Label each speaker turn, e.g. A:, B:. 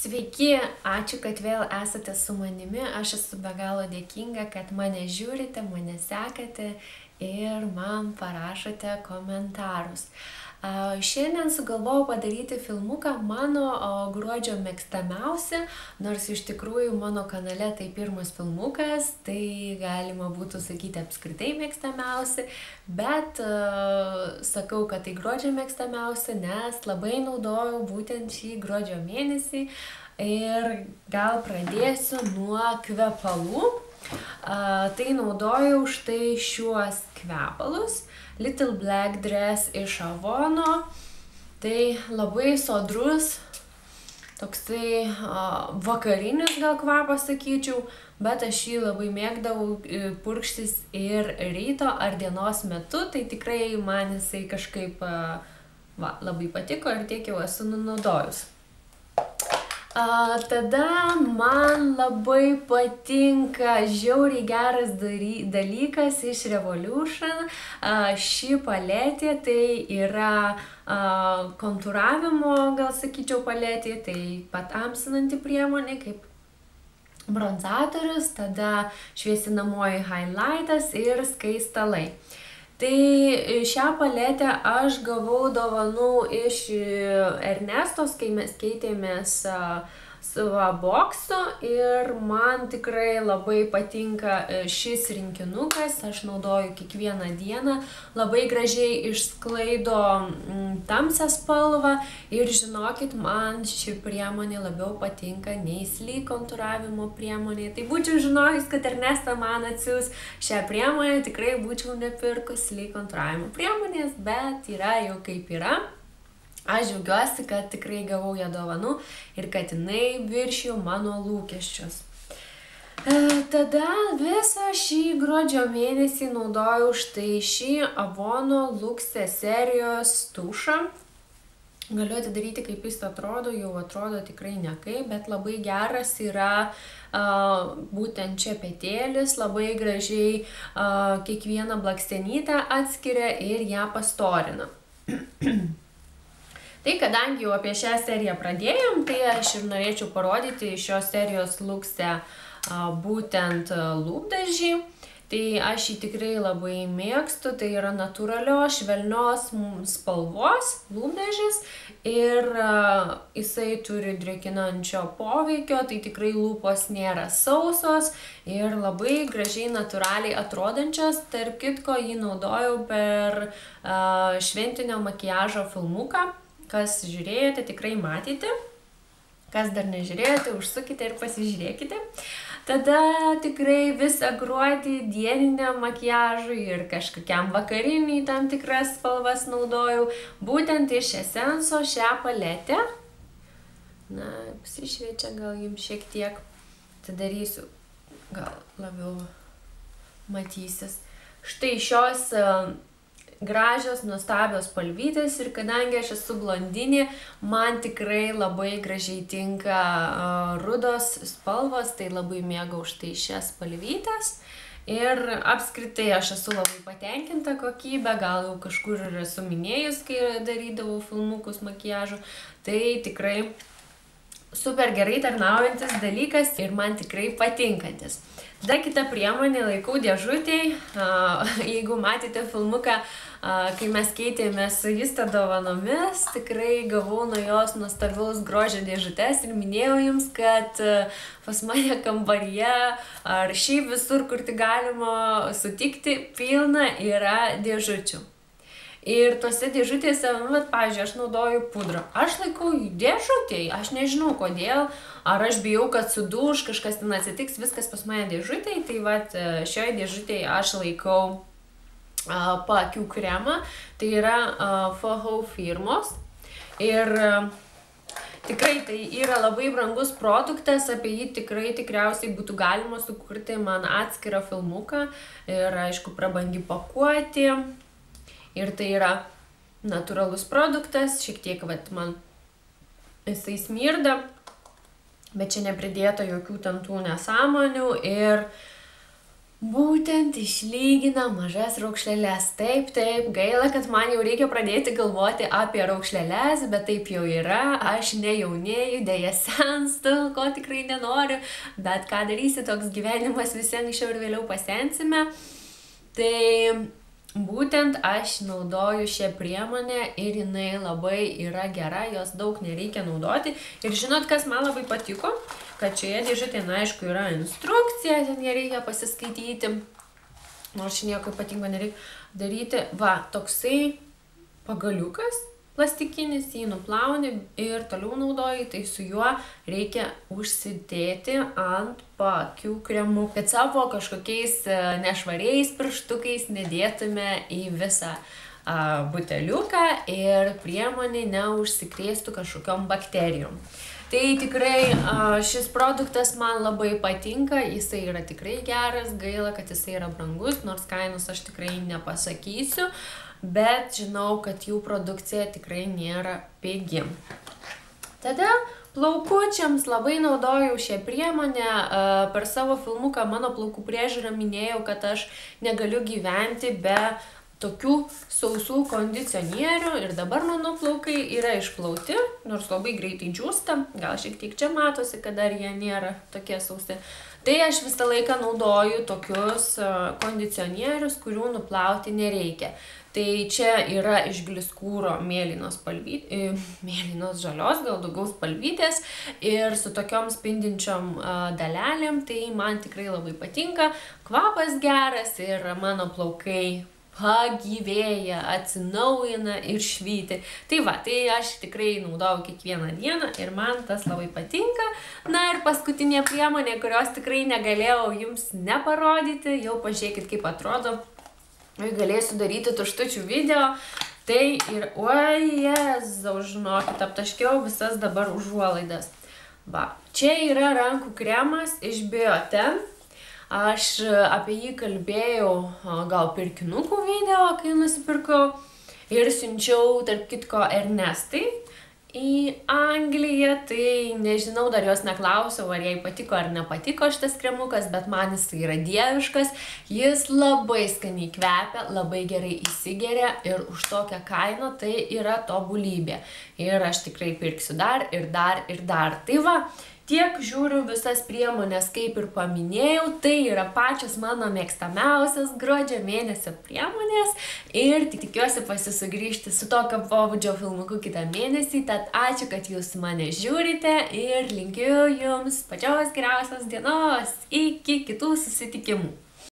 A: Sveiki, ačiū, kad vėl esate su manimi. Aš esu be galo dėkinga, kad mane žiūrite, mane sekate ir man parašote komentarus. Šiandien sugalvojau padaryti filmuką mano gruodžio mėgstamiausi, nors iš tikrųjų mano kanale tai pirmas filmukas, tai galima būtų sakyti apskritai mėgstamiausi, bet sakau, kad tai gruodžio mėgstamiausi, nes labai naudojau būtent šį gruodžio mėnesį ir gal pradėsiu nuo kvepalų. Tai naudojau štai šiuos kvepalus. Little Black Dress iš Avono. Tai labai sodrus, toksai vakarinis gal kvapas sakyčiau, bet aš jį labai mėgdavau purkštis ir ryto ar dienos metu, tai tikrai man jisai kažkaip labai patiko ir tiek jau esu naudojus. Tada man labai patinka žiauriai geras dalykas iš Revolution. Ši paletė tai yra kontūravimo, gal sakyčiau, paletė, tai patamsinanti priemonė kaip bronzatorius, tada šviesinamoji highlightas ir skaistalai. Tai šią paletę aš gavau dovanų iš Ernestos, kai mes keitėmės savo boksu ir man tikrai labai patinka šis rinkinukas, aš naudoju kiekvieną dieną, labai gražiai išsklaido tamsią spalvą ir žinokit, man ši priemonė labiau patinka nei Sleek kontūravimo priemonė. Tai būčiau žinojus, kad Ernesta man atsiūs šią priemonę, tikrai būčiau nepirkus Sleek kontūravimo priemonės, bet yra jau kaip yra. Aš džiaugiuosi, kad tikrai gavau ją dovanų ir kad jinai viršijo mano lūkesčius. Tada visą šį gruodžio mėnesį naudojau štai šį Avono Luxe serijos tušą. Galiu atidaryti, kaip jis atrodo, jau atrodo tikrai nekaip, bet labai geras yra būtent čia petėlis, labai gražiai kiekvieną blakstienytę atskiria ir ją pastorina. Tai kadangi jau apie šią seriją pradėjom, tai aš ir norėčiau parodyti iš šios serijos Luxe būtent lūpdažį. Tai aš jį tikrai labai mėgstu, tai yra natūralios, švelnios spalvos lūpdažis ir jisai turi drėkinančio poveikio, tai tikrai lūpos nėra sausos ir labai gražiai natūraliai atrodančios. Tarp kitko, jį naudojau per šventinio makiažo filmuką. Kas žiūrėjote, tikrai matėte. Kas dar nežiūrėjote, užsukite ir pasižiūrėkite. Tada tikrai visą gruodį dieniniam makiažui ir kažkokiam vakariniai tam tikras spalvas naudojau. Būtent iš Essenso šią paletę. Na, pasišviečia gal jums šiek tiek. Atidarysiu, gal labiau matysis. Štai šios gražios, nuostabios spalvytės ir kadangi aš esu blondinė, man tikrai labai gražiai tinka rudos spalvos, tai labai mėgau štai šias spalvytės. Ir apskritai aš esu labai patenkinta kokybę, gal jau kažkur ir esu minėjus, kai darydavau filmukus makiažų, tai tikrai super gerai tarnaujantis dalykas ir man tikrai patinkantis. Tada kita priemonė laikau dėžutėj. Jeigu matėte filmuką, kai mes keitėmės su Juste dovanomis, tikrai gavau nuo jos nuostabiaus grožio dėžutes ir minėjau jums, kad pas mane kambaryje ar šiaip visur, kur tik galima sutikti, pilna yra dėžučių. Ir tose dėžutėse, pavyzdžiui, aš naudoju pudrą. Aš laikau dėžutėj, aš nežinau kodėl, ar aš bijau, kad suduš, kažkas ten atsitiks, viskas pas mane dėžutėj. Tai šioje dėžutėje aš laikau paakių kremą, tai yra Fohau firmos. Ir tikrai tai yra labai brangus produktas, apie jį tikriausiai būtų galima sukurti man atskirą filmuką ir aišku prabangi pakuoti. Ir tai yra natūralus produktas, šiek tiek man jisai smirda, bet čia nepridėta jokių ten tų nesąmonių ir Būtent išlygina mažas raukšleles. Taip, gaila, kad man jau reikia pradėti galvoti apie raukšleles, bet taip jau yra. Aš nejaunėju, dėja senstu, ko tikrai nenoriu, bet ką darysi, toks gyvenimas, visi anksčiau ir vėliau pasensime. Tai būtent aš naudoju šią priemonę ir jinai labai yra gera, jos daug nereikia naudoti. Ir žinot, kas man labai patiko? Kad šioje dėžutėje, aišku, yra instrukcija, ten ją reikia pasiskaityti, nors nieko ypatingo nereikia daryti. Va, toksai pagaliukas plastikinis, jį nuplauni ir toliau naudoji, tai su juo reikia užsidėti ant paakių kremu, kad savo kažkokiais nešvariais pirštukais nedėtume į visą buteliuką ir priemonė neužsikrėstų kažkokiom bakterijom. Tai tikrai šis produktas man labai patinka, jisai yra tikrai geras, gaila, kad jisai yra brangus, nors kainos aš tikrai nepasakysiu, bet žinau, kad jų produkcija tikrai nėra pigi. Tada plaukučiams labai naudojau šią priemonę, per savo filmuką Mano plaukų priežiūrą minėjau, kad aš negaliu gyventi be tokių sausų kondicionierių ir dabar mano plaukai yra išplauti, nors labai greitai džiūsta, gal šiek tiek čia matosi, kad dar jie nėra tokie sausi. Tai aš visą laiką naudoju tokius kondicionierius, kurių nuplauti nereikia. Tai čia yra iš gliskūro mėlynos žalios, gal daugiau spalvytės ir su tokiom spindinčiom dalelėm, tai man tikrai labai patinka, kvapas geras ir mano plaukai pagyvėja, atsinaujina ir švyti. Tai va, tai aš tikrai naudoju kiekvieną dieną ir man tas labai patinka. Na ir paskutinė priemonė, kurios tikrai negalėjau jums neparodyti, jau pažiūrėkit kaip atrodo. Galėsiu daryti tuštučių video. Tai ir, oi Jėzau, žinokit, aptaškiau visas dabar užuolaidas. Va, čia yra rankų kremas iš Bioten. Aš apie jį kalbėjau gal pirkinukų video, kai nusipirkau ir siunčiau, tarp kitko, Ernestai į Angliją, tai nežinau, dar jos neklausiau, ar jai patiko ar nepatiko šitas kremukas, bet man jis yra dieviškas, jis labai skaniai kvepia, labai gerai įsigeria ir už tokią kainą tai yra tobulybė. Ir aš tikrai pirksiu dar ir dar ir dar. Tai va, tiek žiūriu visas priemonės, kaip ir paminėjau, tai yra pačios mano mėgstamiausias gruodžio mėnesio priemonės ir tikiuosi sugrįžti su tokio pobūdžio filmuku kitą mėnesį, tad ačiū, kad jūs mane žiūrite ir linkiu jums pačios geriausios dienos, iki kitų susitikimų.